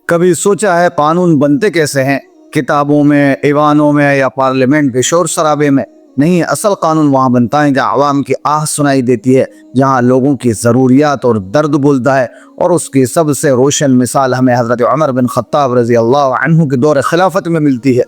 کبھی سوچا ہے قانون بنتے کیسے ہیں؟ کتابوں میں، ایوانوں میں یا پارلیمنٹ کے شور شرابے میں؟ نہیں، اصل قانون وہاں بنتا ہے جہاں عوام کی آہ سنائی دیتی ہے، جہاں لوگوں کی ضروریات اور درد بولتا ہے۔ اور اس کی سب سے روشن مثال ہمیں حضرت عمر بن خطاب رضی اللہ عنہ کے دور خلافت میں ملتی ہے۔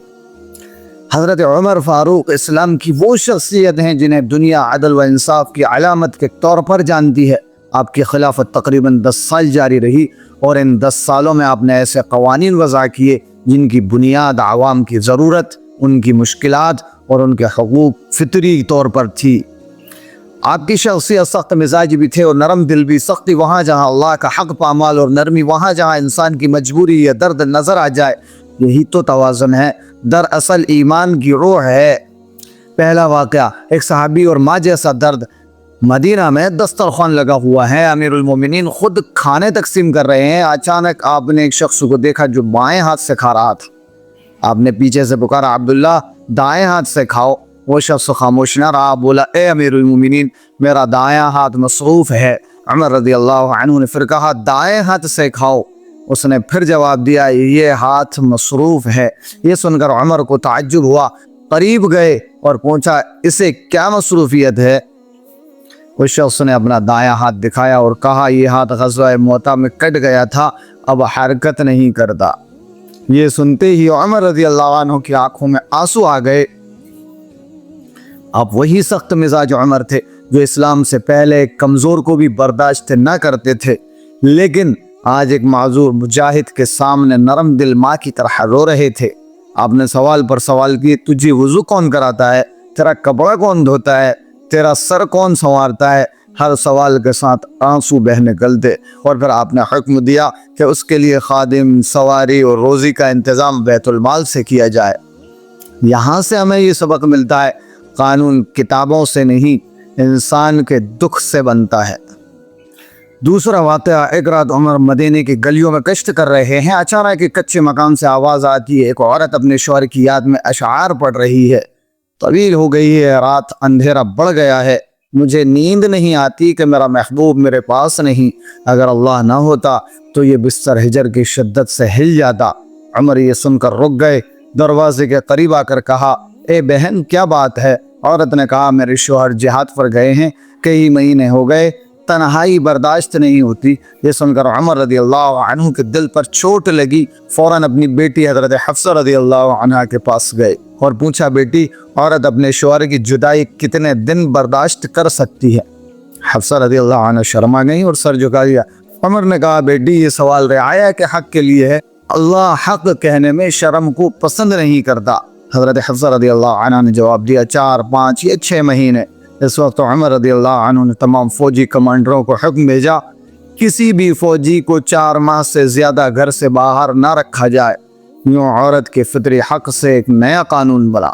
حضرت عمر فاروق اسلام کی وہ شخصیت ہیں جنہیں دنیا عدل و انصاف کی علامت کے طور پر جانتی ہے۔ آپ کی خلافت تقریباً 10 سال جاری رہی، اور ان 10 سالوں میں آپ نے ایسے قوانین وضع کیے جن کی بنیاد عوام کی ضرورت، ان کی مشکلات اور ان کے حقوق فطری طور پر تھی۔ آپ کی شخصیت سخت مزاج بھی تھے اور نرم دل بھی۔ سختی وہاں جہاں اللہ کا حق پامال، اور نرمی وہاں جہاں انسان کی مجبوری یا درد نظر آ جائے۔ یہی تو توازن ہے، دراصل ایمان کی روح ہے۔ پہلا واقعہ، ایک صحابی اور ماں جیسا درد۔ مدینہ میں دسترخوان لگا ہوا ہے، امیر المومنین خود کھانے تقسیم کر رہے ہیں۔ اچانک آپ نے ایک شخص کو دیکھا جو بائیں ہاتھ سے کھا رہا تھا۔ آپ نے پیچھے سے پکارا، عبداللہ دائیں ہاتھ سے کھاؤ۔ وہ شخص خاموش نہ رہا، بولا، اے امیر المومنین میرا دائیں ہاتھ مصروف ہے۔ عمر رضی اللہ عنہ نے پھر کہا، دائیں ہاتھ سے کھاؤ۔ اس نے پھر جواب دیا، یہ ہاتھ مصروف ہے۔ یہ سن کر عمر کو تعجب ہوا، قریب گئے اور پوچھا، اسے کیا مصروفیت ہے؟ اس شخص نے اپنا دایاں ہاتھ دکھایا اور کہا، یہ ہاتھ غزوہ موتا میں کٹ گیا تھا، اب حرکت نہیں کرتا۔ یہ سنتے ہی عمر رضی اللہ عنہ کی آنکھوں میں آنسو آ گئے۔ اب وہی سخت مزاج عمر تھے جو اسلام سے پہلے کمزور کو بھی برداشت نہ کرتے تھے، لیکن آج ایک معذور مجاہد کے سامنے نرم دل ماں کی طرح رو رہے تھے۔ آپ نے سوال پر سوال کیے، تجھے وضو کون کراتا ہے؟ تیرا کپڑا کون دھوتا ہے؟ تیرا سر کون سنوارتا ہے؟ ہر سوال کے ساتھ آنسو بہہ نکلتے، اور پھر آپ نے حکم دیا کہ اس کے لیے خادم، سواری اور روزی کا انتظام بیت المال سے کیا جائے۔ یہاں سے ہمیں یہ سبق ملتا ہے، قانون کتابوں سے نہیں، انسان کے دکھ سے بنتا ہے۔ دوسرا واقعہ، ایک رات عمر مدینے کی گلیوں میں گشت کر رہے ہیں۔ اچانک ایک کچے مکان سے آواز آتی ہے، ایک عورت اپنے شوہر کی یاد میں اشعار پڑھ رہی ہے۔ طویل ہو گئی ہے رات، اندھیرا بڑھ گیا ہے، مجھے نیند نہیں آتی کہ میرا محبوب میرے پاس نہیں، اگر اللہ نہ ہوتا تو یہ بستر ہجر کی شدت سے ہل جاتا۔ عمر یہ سن کر رک گئے، دروازے کے قریب آ کر کہا، اے بہن کیا بات ہے؟ عورت نے کہا، میرے شوہر جہاد پر گئے ہیں، کئی مہینے ہو گئے، تنہائی برداشت نہیں ہوتی۔ یہ سن کر عمر رضی اللہ عنہ کے دل پر چوٹ لگی، فوراً اپنی بیٹی حضرت حفصہ رضی اللہ عنہ کے پاس گئے اور پوچھا، بیٹی عورت اپنے شوہر کی جدائی کتنے دن برداشت کر سکتی ہے؟ حفصہ رضی اللہ عنہ شرما گئی اور سر جھکا دیا۔ عمر نے کہا، بیٹی یہ سوال رعایا کے حق کے لیے ہے، اللہ حق کہنے میں شرم کو پسند نہیں کرتا۔ حضرت حفصہ رضی اللہ عنہ نے جواب دیا، 4، 5 یا 6 مہینے۔ اس وقت عمر رضی اللہ عنہ نے تمام فوجی کمانڈروں کو حکم بھیجا، کسی بھی فوجی کو 4 ماہ سے زیادہ گھر سے باہر نہ رکھا جائے۔ یوں عورت کے فطری حق سے ایک نیا قانون بنا۔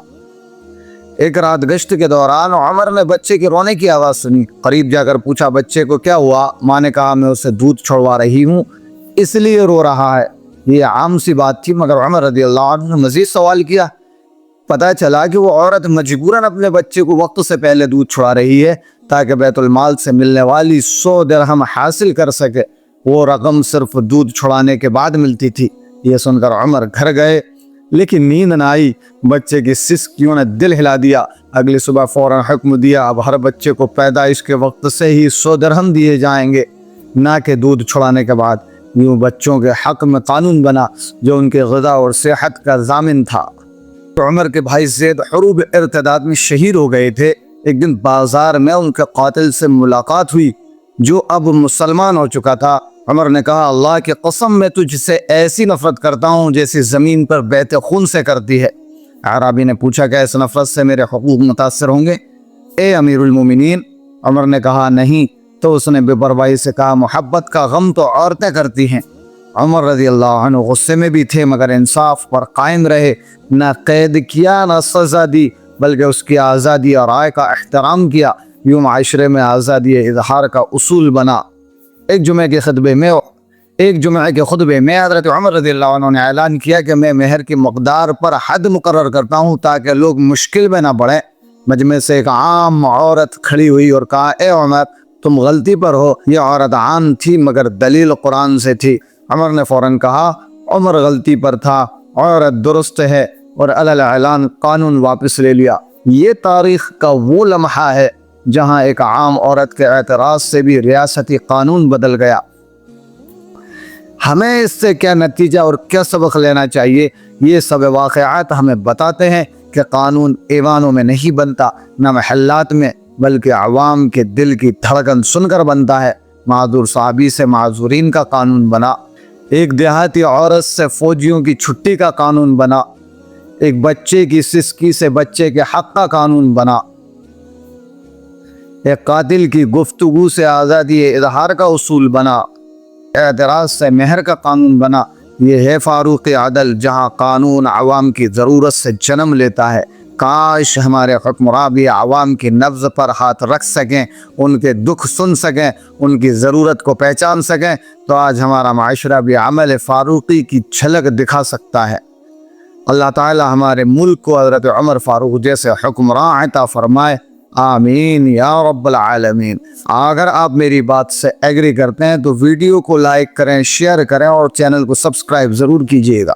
ایک رات گشت کے دوران عمر نے بچے کے رونے کی آواز سنی، قریب جا کر پوچھا، بچے کو کیا ہوا؟ ماں نے کہا، میں اسے دودھ چھڑوا رہی ہوں، اس لیے رو رہا ہے۔ یہ عام سی بات تھی، مگر عمر رضی اللہ عنہ نے مزید سوال کیا۔ پتہ چلا کہ وہ عورت مجبوراً اپنے بچے کو وقت سے پہلے دودھ چھڑا رہی ہے تاکہ بیت المال سے ملنے والی 100 درہم حاصل کر سکے۔ وہ رقم صرف دودھ چھڑانے کے بعد ملتی تھی۔ یہ سن کر عمر گھر گئے، لیکن نیند نہ آئی۔ بچے کی سسکیوں نے دل ہلا دیا۔ اگلی صبح فوراً حکم دیا، اب ہر بچے کو پیدائش کے وقت سے ہی 100 درہم دیے جائیں گے، نہ کہ دودھ چھڑانے کے بعد۔ یوں بچوں کے حق میں قانون بنا جو ان کے غذا اور صحت کا ضامن تھا۔ عمر کے بھائی زید حروب ارتداد میں شہید ہو گئے تھے۔ ایک دن بازار میں ان کے قاتل سے ملاقات ہوئی جو اب مسلمان ہو چکا تھا۔ عمر نے کہا، اللہ کی قسم میں تجھ سے ایسی نفرت کرتا ہوں جیسی زمین پر بیت خون سے کرتی ہے۔ اعرابی نے پوچھا، کہ اس نفرت سے میرے حقوق متاثر ہوں گے؟ اے امیر المومنین، عمر نے کہا، نہیں۔ تو اس نے بے پرواہی سے کہا، محبت کا غم تو عورتیں کرتی ہیں۔ عمر رضی اللہ عنہ غصے میں بھی تھے، مگر انصاف پر قائم رہے، نہ قید کیا نہ سزا دی، بلکہ اس کی آزادی اور رائے کا احترام کیا۔ یوں معاشرے میں آزادی اظہار کا اصول بنا۔ ایک جمعے کے خطبے میں حضرت عمر رضی اللہ عنہ نے اعلان کیا کہ میں مہر کی مقدار پر حد مقرر کرتا ہوں تاکہ لوگ مشکل میں نہ پڑیں۔ مجمع سے ایک عام عورت کھڑی ہوئی اور کہا، اے عمر تم غلطی پر ہو، یہ عورت عام تھی مگر دلیل قرآن سے تھی۔ عمر نے فوراً کہا، عمر غلطی پر تھا، عورت درست ہے، اور علل اعلان قانون واپس لے لیا۔ یہ تاریخ کا وہ لمحہ ہے جہاں ایک عام عورت کے اعتراض سے بھی ریاستی قانون بدل گیا۔ ہمیں اس سے کیا نتیجہ اور کیا سبق لینا چاہیے، یہ سب واقعات ہمیں بتاتے ہیں کہ قانون ایوانوں میں نہیں بنتا، نہ محلات میں، بلکہ عوام کے دل کی دھڑکن سن کر بنتا ہے۔ معذور صحابی سے معذورین کا قانون بنا، ایک دیہاتی عورت سے فوجیوں کی چھٹی کا قانون بنا، ایک بچے کی سسکی سے بچے کے حق کا قانون بنا، ایک قاتل کی گفتگو سے آزادی اظہار کا اصول بنا، اعتراض سے مہر کا قانون بنا۔ یہ ہے فاروق عدل، جہاں قانون عوام کی ضرورت سے جنم لیتا ہے۔ کاش ہمارے حکمراں بھی عوام کی نبض پر ہاتھ رکھ سکیں، ان کے دکھ سن سکیں، ان کی ضرورت کو پہچان سکیں، تو آج ہمارا معاشرہ بھی عمل فاروقی کی جھلک دکھا سکتا ہے۔ اللہ تعالی ہمارے ملک کو حضرت عمر فاروق جیسے حکمراں عطا فرمائے، آمین یا رب العالمین۔ اگر آپ میری بات سے ایگری کرتے ہیں تو ویڈیو کو لائک کریں، شیئر کریں اور چینل کو سبسکرائب ضرور کیجیے گا۔